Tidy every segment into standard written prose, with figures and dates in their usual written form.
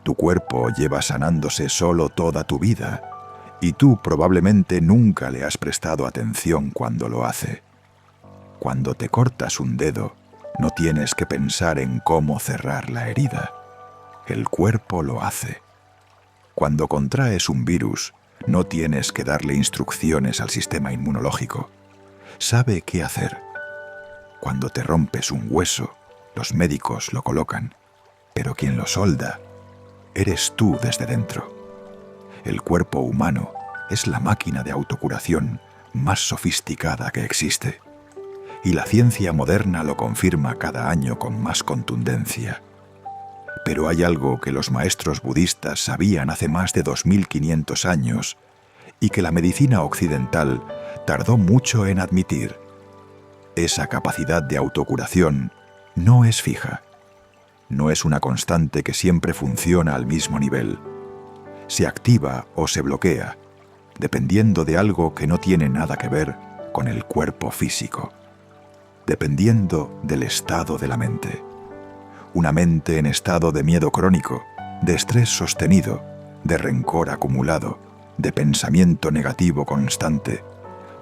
Tu cuerpo lleva sanándose solo toda tu vida, y tú probablemente nunca le has prestado atención cuando lo hace. Cuando te cortas un dedo, no tienes que pensar en cómo cerrar la herida. El cuerpo lo hace. Cuando contraes un virus, no tienes que darle instrucciones al sistema inmunológico. Sabe qué hacer. Cuando te rompes un hueso, los médicos lo colocan, pero quien lo solda eres tú desde dentro. El cuerpo humano es la máquina de autocuración más sofisticada que existe, y la ciencia moderna lo confirma cada año con más contundencia. Pero hay algo que los maestros budistas sabían hace más de 2500 años y que la medicina occidental tardó mucho en admitir. Esa capacidad de autocuración no es fija. No es una constante que siempre funciona al mismo nivel. Se activa o se bloquea, dependiendo de algo que no tiene nada que ver con el cuerpo físico, dependiendo del estado de la mente. Una mente en estado de miedo crónico, de estrés sostenido, de rencor acumulado, de pensamiento negativo constante,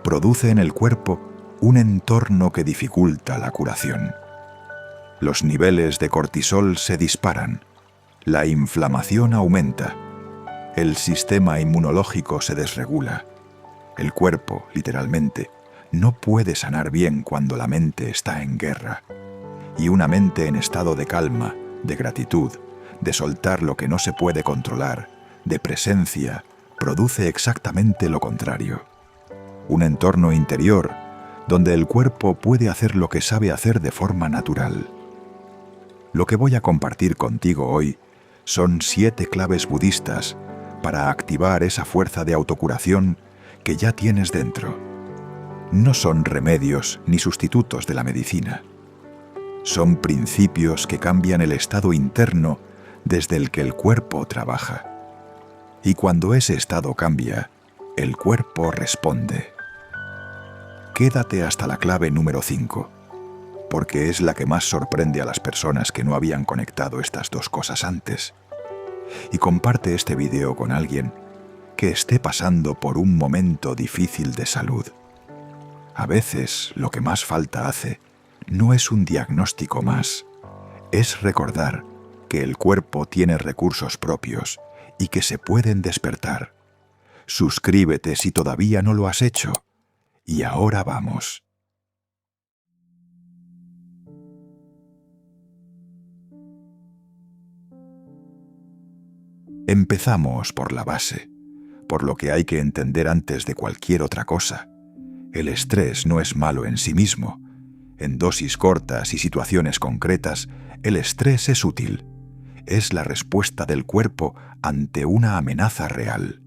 produce en el cuerpo un entorno que dificulta la curación. Los niveles de cortisol se disparan, la inflamación aumenta, el sistema inmunológico se desregula. El cuerpo, literalmente, no puede sanar bien cuando la mente está en guerra. Y una mente en estado de calma, de gratitud, de soltar lo que no se puede controlar, de presencia, produce exactamente lo contrario. Un entorno interior donde el cuerpo puede hacer lo que sabe hacer de forma natural. Lo que voy a compartir contigo hoy son 7 claves budistas para activar esa fuerza de autocuración que ya tienes dentro. No son remedios ni sustitutos de la medicina. Son principios que cambian el estado interno desde el que el cuerpo trabaja. Y cuando ese estado cambia, el cuerpo responde. Quédate hasta la clave número 5, porque es la que más sorprende a las personas que no habían conectado estas dos cosas antes. Y comparte este video con alguien que esté pasando por un momento difícil de salud. A veces lo que más falta hace no es un diagnóstico más, es recordar que el cuerpo tiene recursos propios y que se pueden despertar. Suscríbete si todavía no lo has hecho. Y ahora vamos. Empezamos por la base, por lo que hay que entender antes de cualquier otra cosa. El estrés no es malo en sí mismo. En dosis cortas y situaciones concretas, el estrés es útil. Es la respuesta del cuerpo ante una amenaza real.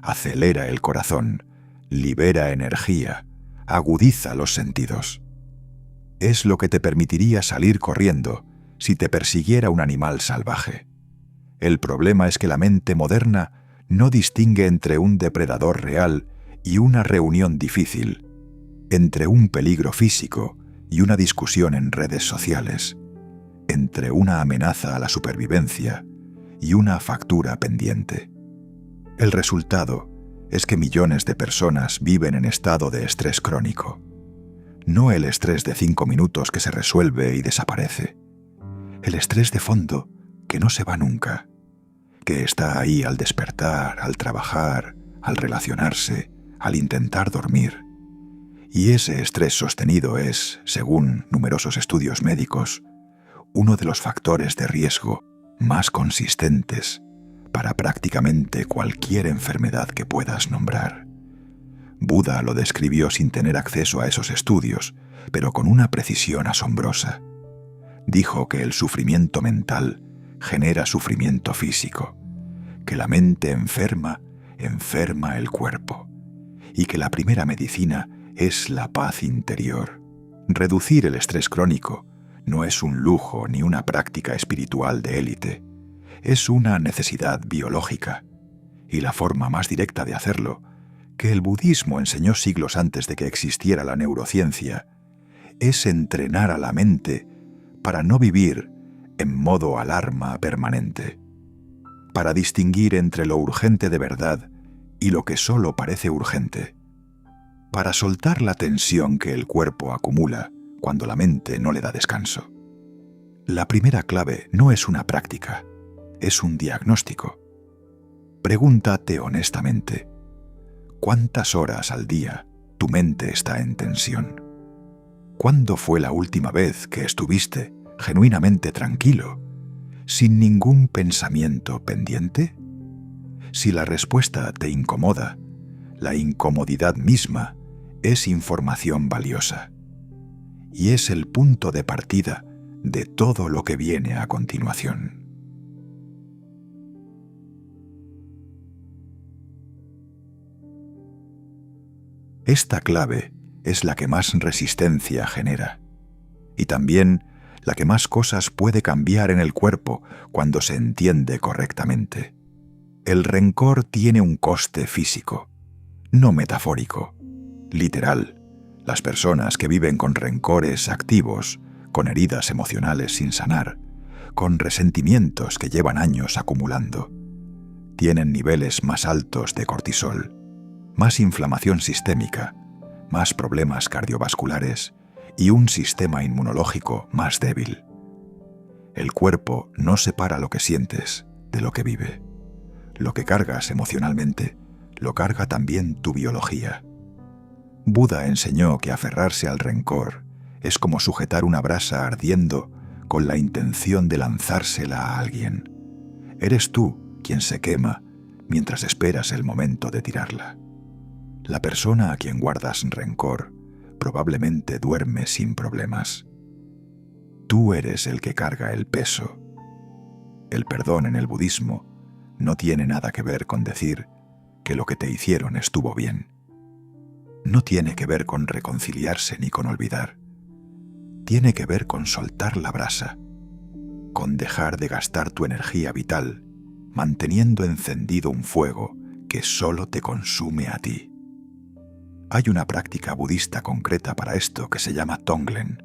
Acelera el corazón, libera energía, agudiza los sentidos. Es lo que te permitiría salir corriendo si te persiguiera un animal salvaje. El problema es que la mente moderna no distingue entre un depredador real y una reunión difícil, entre un peligro físico y una discusión en redes sociales, entre una amenaza a la supervivencia y una factura pendiente. El resultado es que millones de personas viven en estado de estrés crónico. No el estrés de 5 minutos que se resuelve y desaparece. El estrés de fondo que no se va nunca, que está ahí al despertar, al trabajar, al relacionarse, al intentar dormir. Y ese estrés sostenido es, según numerosos estudios médicos, uno de los factores de riesgo más consistentes para prácticamente cualquier enfermedad que puedas nombrar. Buda lo describió sin tener acceso a esos estudios, pero con una precisión asombrosa. Dijo que el sufrimiento mental genera sufrimiento físico, que la mente enferma el cuerpo, y que la primera medicina es la paz interior. Reducir el estrés crónico no es un lujo ni una práctica espiritual de élite. Es una necesidad biológica, y la forma más directa de hacerlo, que el budismo enseñó siglos antes de que existiera la neurociencia, es entrenar a la mente para no vivir en modo alarma permanente. para distinguir entre lo urgente de verdad y lo que solo parece urgente, para soltar la tensión que el cuerpo acumula cuando la mente no le da descanso. La primera clave no es una práctica, es un diagnóstico. Pregúntate honestamente, ¿cuántas horas al día tu mente está en tensión? ¿Cuándo fue la última vez que estuviste genuinamente tranquilo, sin ningún pensamiento pendiente? Si la respuesta te incomoda, la incomodidad misma es información valiosa y es el punto de partida de todo lo que viene a continuación. Esta clave es la que más resistencia genera y también la que más cosas puede cambiar en el cuerpo cuando se entiende correctamente. El rencor tiene un coste físico, no metafórico, literal. Las personas que viven con rencores activos, con heridas emocionales sin sanar, con resentimientos que llevan años acumulando, tienen niveles más altos de cortisol, más inflamación sistémica, más problemas cardiovasculares y un sistema inmunológico más débil. El cuerpo no separa lo que sientes de lo que vive. Lo que cargas emocionalmente, lo carga también tu biología. Buda enseñó que aferrarse al rencor es como sujetar una brasa ardiendo con la intención de lanzársela a alguien. Eres tú quien se quema mientras esperas el momento de tirarla. La persona a quien guardas rencor probablemente duerme sin problemas. Tú eres el que carga el peso. El perdón en el budismo no tiene nada que ver con decir que lo que te hicieron estuvo bien. No tiene que ver con reconciliarse ni con olvidar. Tiene que ver con soltar la brasa, con dejar de gastar tu energía vital, manteniendo encendido un fuego que solo te consume a ti. Hay una práctica budista concreta para esto que se llama Tonglen.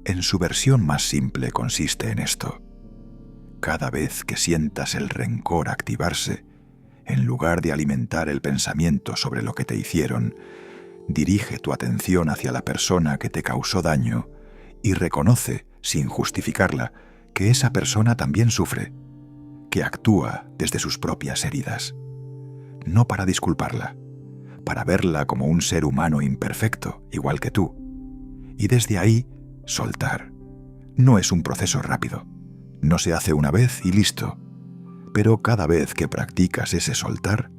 En su versión más simple consiste en esto. Cada vez que sientas el rencor activarse, en lugar de alimentar el pensamiento sobre lo que te hicieron, dirige tu atención hacia la persona que te causó daño y reconoce, sin justificarla, que esa persona también sufre, que actúa desde sus propias heridas. No para disculparla, para verla como un ser humano imperfecto, igual que tú. Y desde ahí, soltar. No es un proceso rápido. No se hace una vez y listo. Pero cada vez que practicas ese soltar,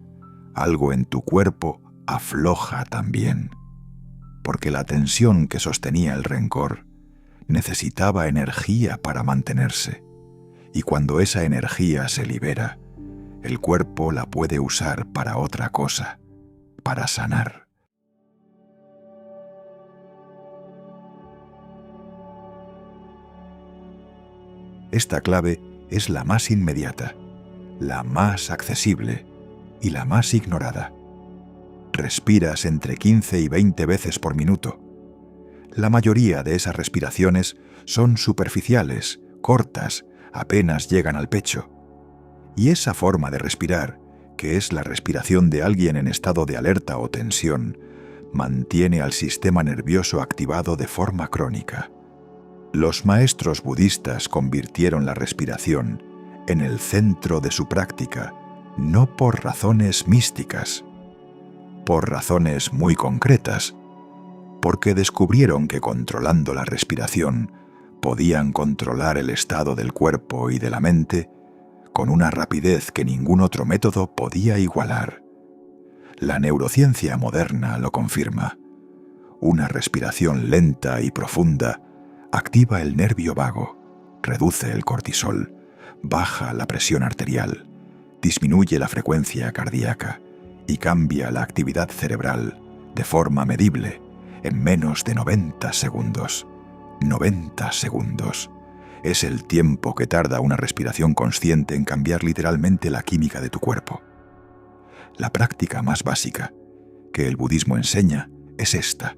algo en tu cuerpo afloja también. Porque la tensión que sostenía el rencor necesitaba energía para mantenerse. Y cuando esa energía se libera, el cuerpo la puede usar para otra cosa, para sanar. Esta clave es la más inmediata, la más accesible y la más ignorada. Respiras entre 15 y 20 veces por minuto. La mayoría de esas respiraciones son superficiales, cortas, apenas llegan al pecho. Y esa forma de respirar, que es la respiración de alguien en estado de alerta o tensión, mantiene al sistema nervioso activado de forma crónica. Los maestros budistas convirtieron la respiración en el centro de su práctica, no por razones místicas, por razones muy concretas, porque descubrieron que controlando la respiración podían controlar el estado del cuerpo y de la mente con una rapidez que ningún otro método podía igualar. La neurociencia moderna lo confirma. Una respiración lenta y profunda activa el nervio vago, reduce el cortisol, baja la presión arterial, disminuye la frecuencia cardíaca y cambia la actividad cerebral de forma medible en menos de 90 segundos. 90 segundos. Es el tiempo que tarda una respiración consciente en cambiar literalmente la química de tu cuerpo. La práctica más básica que el budismo enseña es esta.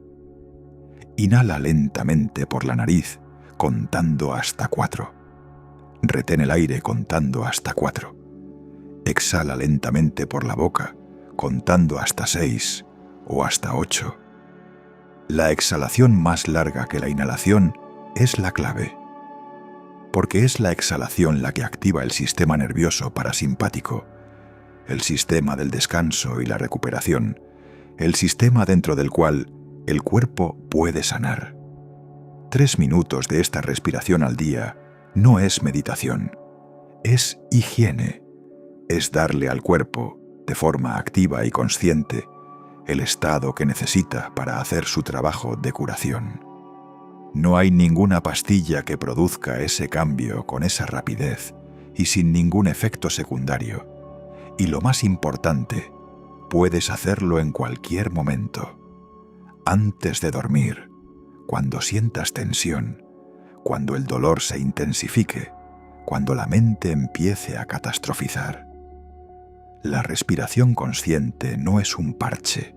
Inhala lentamente por la nariz, contando hasta 4. Retén el aire contando hasta 4. Exhala lentamente por la boca, contando hasta 6 o hasta 8. La exhalación más larga que la inhalación es la clave, porque es la exhalación la que activa el sistema nervioso parasimpático, el sistema del descanso y la recuperación, el sistema dentro del cual el cuerpo puede sanar. 3 minutos de esta respiración al día no es meditación, es higiene, es darle al cuerpo, de forma activa y consciente, el estado que necesita para hacer su trabajo de curación. No hay ninguna pastilla que produzca ese cambio con esa rapidez y sin ningún efecto secundario. Y lo más importante, puedes hacerlo en cualquier momento. Antes de dormir, cuando sientas tensión, cuando el dolor se intensifique, cuando la mente empiece a catastrofizar. La respiración consciente no es un parche,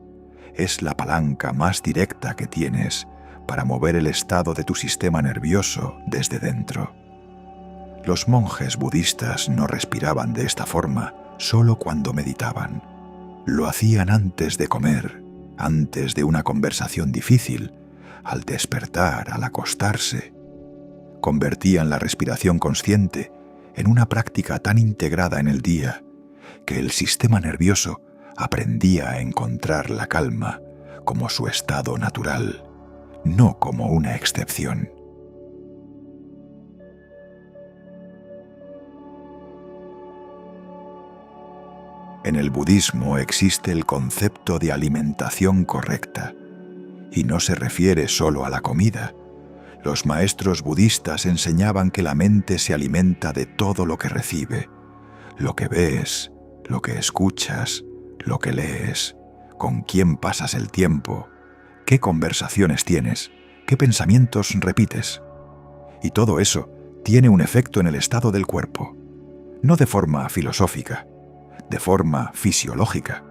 es la palanca más directa que tienes para mover el estado de tu sistema nervioso desde dentro. Los monjes budistas no respiraban de esta forma solo cuando meditaban. Lo hacían antes de comer, antes de una conversación difícil, al despertar, al acostarse. Convertían la respiración consciente en una práctica tan integrada en el día que el sistema nervioso aprendía a encontrar la calma como su estado natural, no como una excepción. En el budismo existe el concepto de alimentación correcta, y no se refiere solo a la comida. Los maestros budistas enseñaban que la mente se alimenta de todo lo que recibe, lo que ves, lo que escuchas, lo que lees, con quién pasas el tiempo, qué conversaciones tienes, qué pensamientos repites. Y todo eso tiene un efecto en el estado del cuerpo, no de forma filosófica, de forma fisiológica.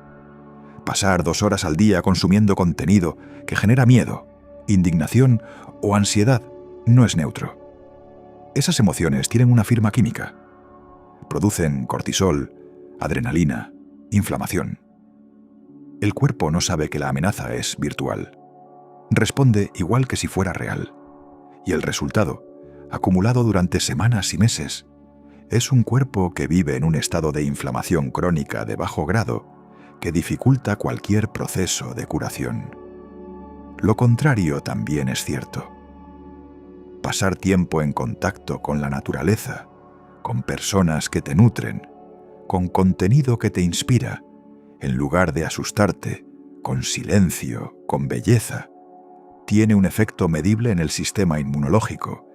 Pasar 2 horas al día consumiendo contenido que genera miedo, indignación o ansiedad no es neutro. Esas emociones tienen una firma química. Producen cortisol, adrenalina, inflamación. El cuerpo no sabe que la amenaza es virtual. Responde igual que si fuera real. Y el resultado, acumulado durante semanas y meses, es un cuerpo que vive en un estado de inflamación crónica de bajo grado que dificulta cualquier proceso de curación. Lo contrario también es cierto. Pasar tiempo en contacto con la naturaleza, con personas que te nutren, con contenido que te inspira, en lugar de asustarte, con silencio, con belleza, tiene un efecto medible en el sistema inmunológico,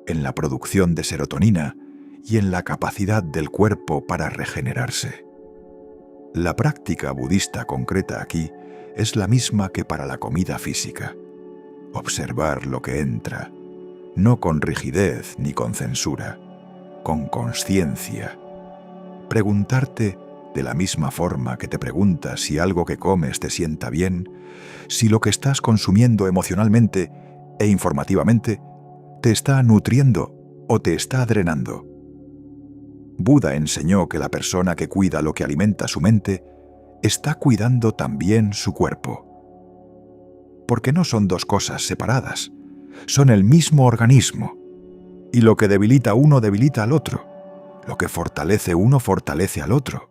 en la producción de serotonina y en la capacidad del cuerpo para regenerarse. La práctica budista concreta aquí es la misma que para la comida física. Observar lo que entra, no con rigidez ni con censura, con consciencia. Preguntarte de la misma forma que te preguntas si algo que comes te sienta bien, si lo que estás consumiendo emocionalmente e informativamente te está nutriendo o te está drenando. Buda enseñó que la persona que cuida lo que alimenta su mente está cuidando también su cuerpo. Porque no son 2 cosas separadas, son el mismo organismo, y lo que debilita uno debilita al otro, lo que fortalece uno fortalece al otro.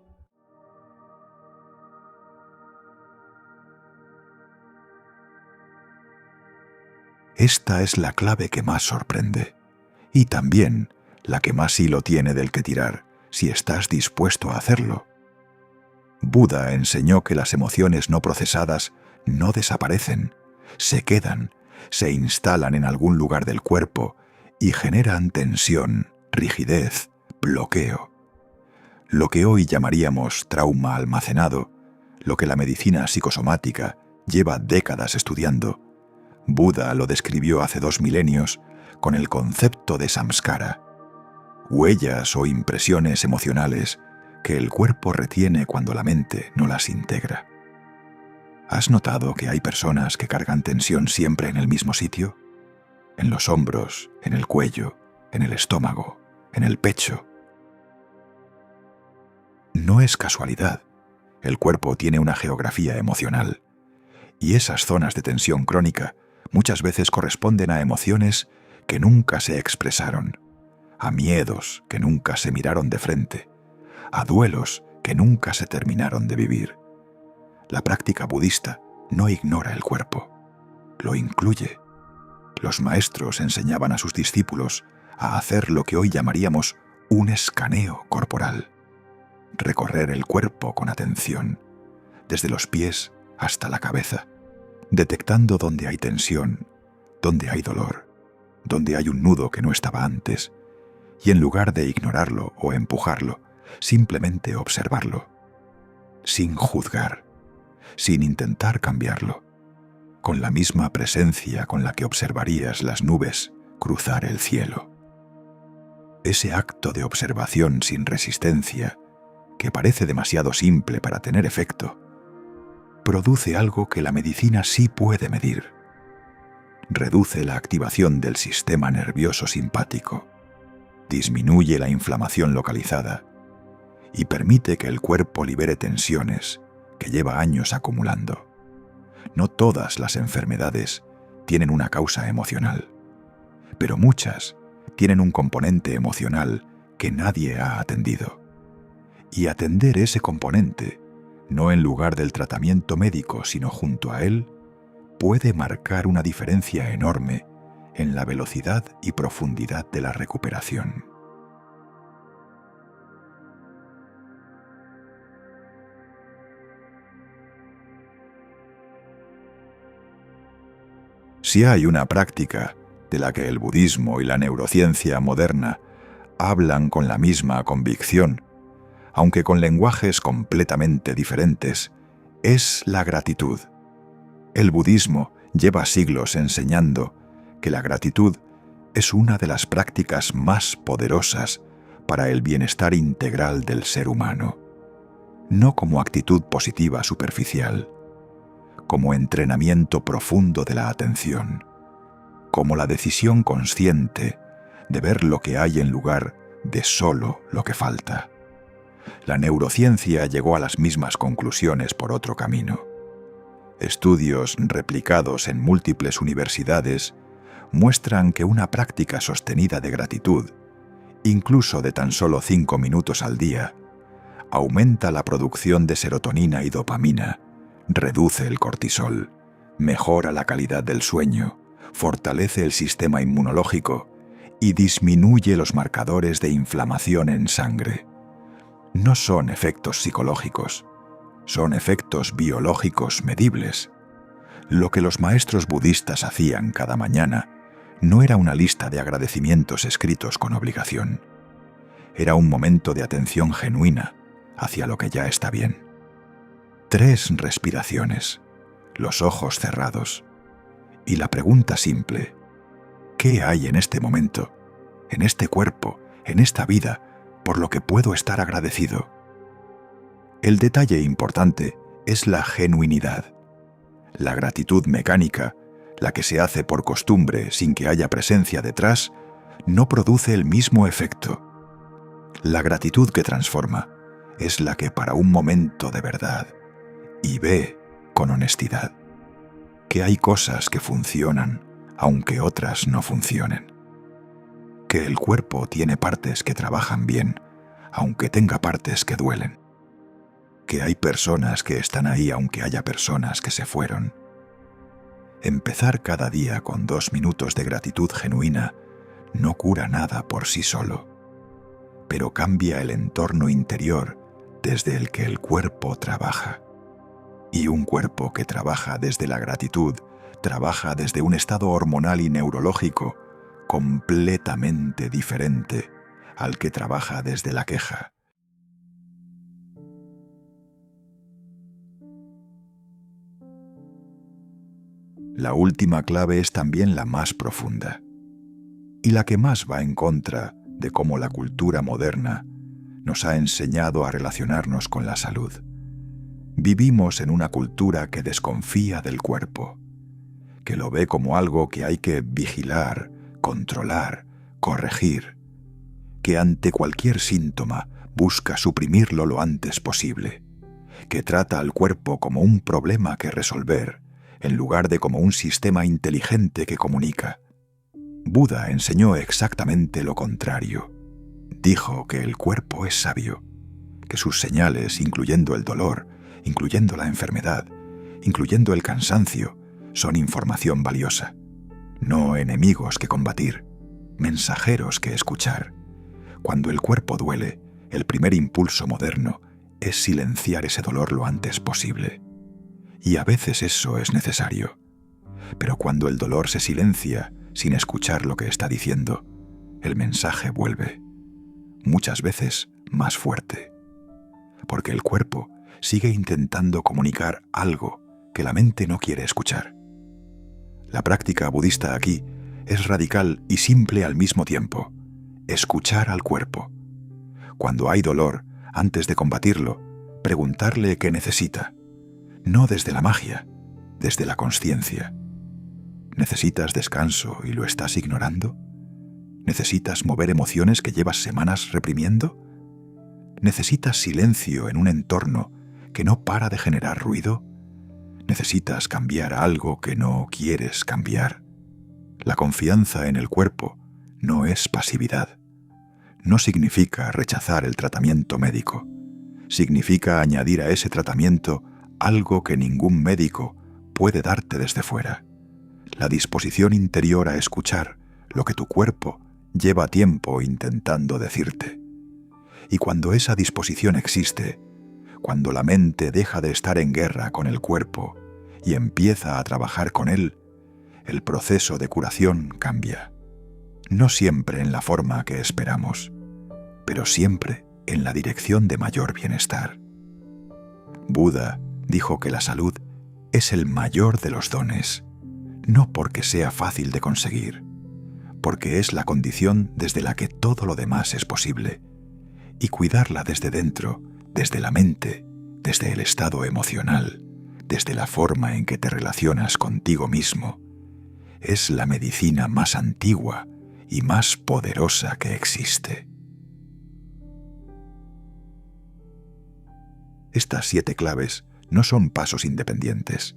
Esta es la clave que más sorprende, y también la que más hilo tiene del que tirar, si estás dispuesto a hacerlo. Buda enseñó que las emociones no procesadas no desaparecen, se quedan, se instalan en algún lugar del cuerpo y generan tensión, rigidez, bloqueo. Lo que hoy llamaríamos trauma almacenado, lo que la medicina psicosomática lleva décadas estudiando, Buda lo describió hace 2 milenios con el concepto de samskara, huellas o impresiones emocionales que el cuerpo retiene cuando la mente no las integra. ¿Has notado que hay personas que cargan tensión siempre en el mismo sitio? En los hombros, en el cuello, en el estómago, en el pecho. No es casualidad. El cuerpo tiene una geografía emocional, y esas zonas de tensión crónica muchas veces corresponden a emociones que nunca se expresaron, a miedos que nunca se miraron de frente, a duelos que nunca se terminaron de vivir. La práctica budista no ignora el cuerpo, lo incluye. Los maestros enseñaban a sus discípulos a hacer lo que hoy llamaríamos un escaneo corporal. Recorrer el cuerpo con atención, desde los pies hasta la cabeza, detectando dónde hay tensión, dónde hay dolor, dónde hay un nudo que no estaba antes, y en lugar de ignorarlo o empujarlo, simplemente observarlo, sin juzgar, sin intentar cambiarlo, con la misma presencia con la que observarías las nubes cruzar el cielo. Ese acto de observación sin resistencia, que parece demasiado simple para tener efecto, produce algo que la medicina sí puede medir. Reduce la activación del sistema nervioso simpático, disminuye la inflamación localizada y permite que el cuerpo libere tensiones que lleva años acumulando. No todas las enfermedades tienen una causa emocional, pero muchas tienen un componente emocional que nadie ha atendido. Y atender ese componente, no en lugar del tratamiento médico, sino junto a él, puede marcar una diferencia enorme en la velocidad y profundidad de la recuperación. Si hay una práctica de la que el budismo y la neurociencia moderna hablan con la misma convicción, aunque con lenguajes completamente diferentes, es la gratitud. El budismo lleva siglos enseñando que la gratitud es una de las prácticas más poderosas para el bienestar integral del ser humano, no como actitud positiva superficial, como entrenamiento profundo de la atención, como la decisión consciente de ver lo que hay en lugar de solo lo que falta. La neurociencia llegó a las mismas conclusiones por otro camino. Estudios replicados en múltiples universidades muestran que una práctica sostenida de gratitud, incluso de tan solo 5 minutos al día, aumenta la producción de serotonina y dopamina, reduce el cortisol, mejora la calidad del sueño, fortalece el sistema inmunológico y disminuye los marcadores de inflamación en sangre. No son efectos psicológicos, son efectos biológicos medibles. Lo que los maestros budistas hacían cada mañana no era una lista de agradecimientos escritos con obligación. Era un momento de atención genuina hacia lo que ya está bien. 3 respiraciones, los ojos cerrados, y la pregunta simple: ¿qué hay en este momento, en este cuerpo, en esta vida, por lo que puedo estar agradecido? El detalle importante es la genuinidad. La gratitud mecánica, la que se hace por costumbre sin que haya presencia detrás, no produce el mismo efecto. La gratitud que transforma es la que para un momento de verdad y ve con honestidad que hay cosas que funcionan aunque otras no funcionen. Que el cuerpo tiene partes que trabajan bien, aunque tenga partes que duelen. Que hay personas que están ahí aunque haya personas que se fueron. Empezar cada día con 2 minutos de gratitud genuina no cura nada por sí solo, pero cambia el entorno interior desde el que el cuerpo trabaja. Y un cuerpo que trabaja desde la gratitud trabaja desde un estado hormonal y neurológico completamente diferente al que trabaja desde la queja. La última clave es también la más profunda y la que más va en contra de cómo la cultura moderna nos ha enseñado a relacionarnos con la salud. Vivimos en una cultura que desconfía del cuerpo, que lo ve como algo que hay que vigilar, controlar, corregir, que ante cualquier síntoma busca suprimirlo lo antes posible, que trata al cuerpo como un problema que resolver, en lugar de como un sistema inteligente que comunica. Buda enseñó exactamente lo contrario. Dijo que el cuerpo es sabio, que sus señales, incluyendo el dolor, incluyendo la enfermedad, incluyendo el cansancio, son información valiosa, no enemigos que combatir, mensajeros que escuchar. Cuando el cuerpo duele, el primer impulso moderno es silenciar ese dolor lo antes posible. Y a veces eso es necesario. Pero cuando el dolor se silencia sin escuchar lo que está diciendo, el mensaje vuelve, muchas veces más fuerte. Porque el cuerpo sigue intentando comunicar algo que la mente no quiere escuchar. La práctica budista aquí es radical y simple al mismo tiempo. Escuchar al cuerpo. Cuando hay dolor, antes de combatirlo, preguntarle qué necesita. No desde la magia, desde la consciencia. ¿Necesitas descanso y lo estás ignorando? ¿Necesitas mover emociones que llevas semanas reprimiendo? ¿Necesitas silencio en un entorno que no para de generar ruido? ¿Necesitas cambiar algo que no quieres cambiar? La confianza en el cuerpo no es pasividad. No significa rechazar el tratamiento médico. Significa añadir a ese tratamiento algo que ningún médico puede darte desde fuera. La disposición interior a escuchar lo que tu cuerpo lleva tiempo intentando decirte. Y cuando esa disposición existe, cuando la mente deja de estar en guerra con el cuerpo y empieza a trabajar con él, el proceso de curación cambia. No siempre en la forma que esperamos, pero siempre en la dirección de mayor bienestar. Buda dijo que la salud es el mayor de los dones, no porque sea fácil de conseguir, porque es la condición desde la que todo lo demás es posible, y cuidarla desde dentro, desde la mente, desde el estado emocional, desde la forma en que te relacionas contigo mismo, es la medicina más antigua y más poderosa que existe. Estas 7 claves no son pasos independientes,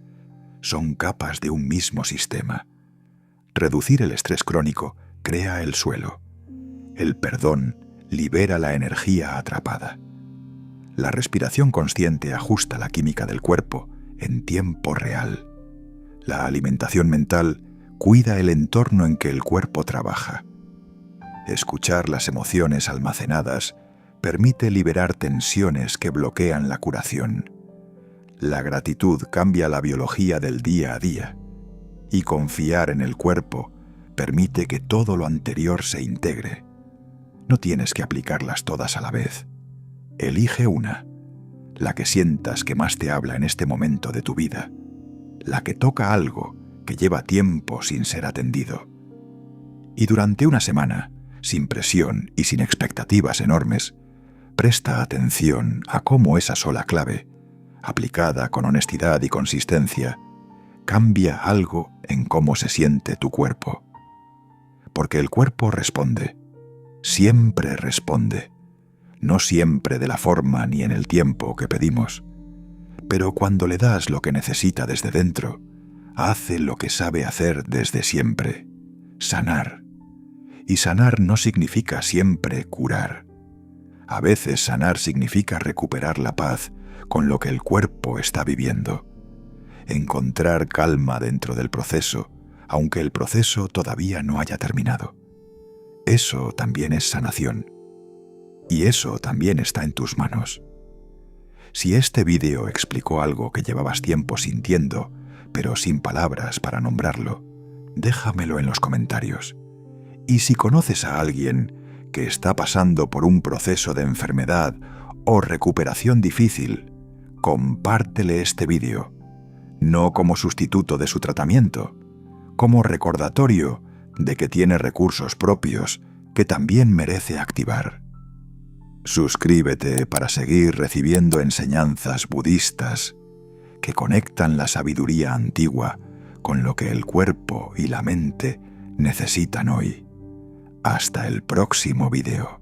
son capas de un mismo sistema. Reducir el estrés crónico crea el suelo. El perdón libera la energía atrapada. La respiración consciente ajusta la química del cuerpo en tiempo real. La alimentación mental cuida el entorno en que el cuerpo trabaja. Escuchar las emociones almacenadas permite liberar tensiones que bloquean la curación. La gratitud cambia la biología del día a día, y confiar en el cuerpo permite que todo lo anterior se integre. No tienes que aplicarlas todas a la vez. Elige una, la que sientas que más te habla en este momento de tu vida, la que toca algo que lleva tiempo sin ser atendido. Y durante una semana, sin presión y sin expectativas enormes, presta atención a cómo esa sola clave, aplicada con honestidad y consistencia, cambia algo en cómo se siente tu cuerpo. Porque el cuerpo responde, siempre responde, no siempre de la forma ni en el tiempo que pedimos, pero cuando le das lo que necesita desde dentro, hace lo que sabe hacer desde siempre, sanar. Y sanar no significa siempre curar. A veces sanar significa recuperar la paz con lo que el cuerpo está viviendo. Encontrar calma dentro del proceso, aunque el proceso todavía no haya terminado. Eso también es sanación. Y eso también está en tus manos. Si este vídeo explicó algo que llevabas tiempo sintiendo, pero sin palabras para nombrarlo, déjamelo en los comentarios. Y si conoces a alguien que está pasando por un proceso de enfermedad o recuperación difícil, compártele este vídeo, no como sustituto de su tratamiento, como recordatorio de que tiene recursos propios que también merece activar. Suscríbete para seguir recibiendo enseñanzas budistas que conectan la sabiduría antigua con lo que el cuerpo y la mente necesitan hoy. Hasta el próximo video.